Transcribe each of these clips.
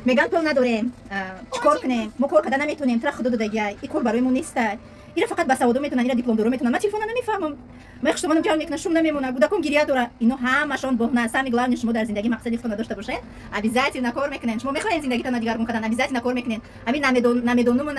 میگن پول نداریم چیکار کنیم ما کار کردن نمیتونیم ترا خدا دادگی این کار برای ما نیست اینا فقط با سواد میتونن اینا دیپلم دارو میتونن من تلفن نمیفهمم من خشتمانم جان میکنه شوم نمیمونه گودکم گریه داره اینو همشون بهونه سامی главное شما در زندگی مقصدی خودتون داشته باشین обязательно کار میکنین شما میخواین زندگیتون دیگرگون کردن обязательно کار میکنین همین نمیدونم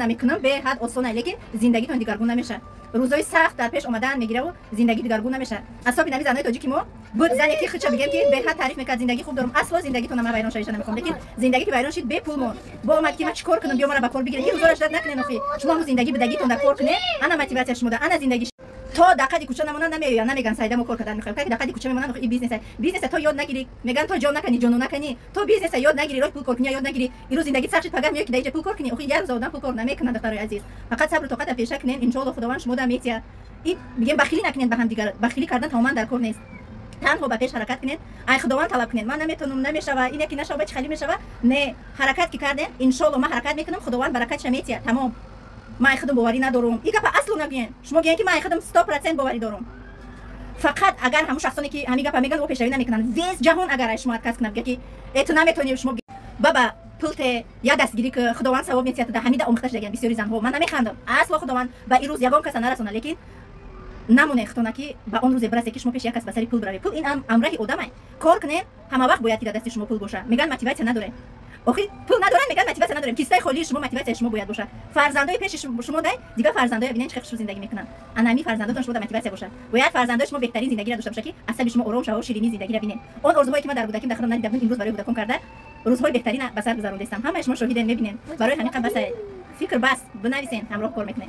نمیکنم به حد آسونه لیکن زندگیتون دیگرگون نمیشه روزای سخت در پیش اومدن میگیره و زندگی دیگرگون نمیشه اصلا نمی زنای تاجیکی ما بود زنی که خچه بگم که به حد تعریف میکرد زندگی خوب دارم اصلا زندگیتون من ویران شایشه نمیخوام لیکن زندگی که ویران شید به پول ما با اومد که من چیکار کنم بیا مرا با کار بگیرین این روزا رشد نکنین اخی شما هم زندگی بدگیتون در کار کنین انا موتیواسیا شما انا زندگی تا دقیقی کوچه نمونن نمیگن سایده ما کار کردن میخوایم که دقیقی کوچه میمونن این بیزنس تا یاد نگیری میگن تا جان نکنی جانو نکنی تو بیزنس یاد نگیری راه پول کار کنی یاد نگیری این روز زندگی سخت پگاه میاد که دیگه پول کار کنی اخی یه روز آدم پول کار نمیکنه دخترای عزیز فقط صبر و طاقت پیشه کنین ان شاء الله خداوند شما در میتیا این میگم بخیلی نکنین به هم دیگه بخیلی کردن تماما در کار نیست تنها با پیش حرکت کنین ای خداوند طلب کنین من نمیتونم نمیشه و این یکی نشه بچ خالی میشه نه حرکت که کردین ان شاء الله من حرکت میکنم خداوند برکت شمیتیا تمام من خودم باوری ندارم این گپ اصلا نگین شما میگین که من خودم 100% باوری دارم فقط اگر همون شخصانی که همین گپ میگن او پیشروی نمیکنن ویز جهان اگر شما کس کنه که ات نمیتونی شما بابا پولت یا دستگیری که خداوند ثواب میتیه ده حمیده آموختش دیگه بسیاری زنها من نمیخندم اصلا خداوند با این روز یگان کس نرسونه لیکن نمونه اختونه که با اون روز برسه که شما پیش یک کس بسری پول بروی پول این امره آدمه کار کنه همه وقت باید که دست شما پول باشه میگن موتیواسیا نداره آخه پول ندارن میگن موتیواسیا نداریم کیسه خالی شما موتیواسیا شما باید باشه فرزندای پیش شما دای دیگه فرزندای ببینن چه خوش زندگی میکنن انمی فرزنداتون شما موتیواسیا باشه باید فرزندای شما بهترین زندگی را داشته باشه که اصلا شما آرام شو و شیرینی زندگی را ببینین اون آرزوهایی که ما در بودکیم داخل ندیدم امروز برای بودکم کرده روزهای بهترین بسر گذروندستم همه شما شاهدین میبینین برای همین قد بس فکر بس بنویسین همراه کار میکنین